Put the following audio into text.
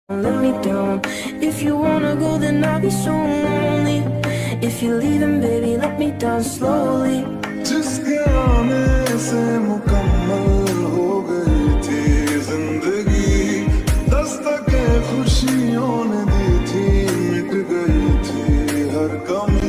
Let me down. If you wanna go, then I'll be so lonely. If you're leaving, baby, let me down slowly. जिसके आने से मुकम्मल हो गई थी जिंदगी, दस्तके खुशियों ने दी थी, मिट गई थी हर कमी।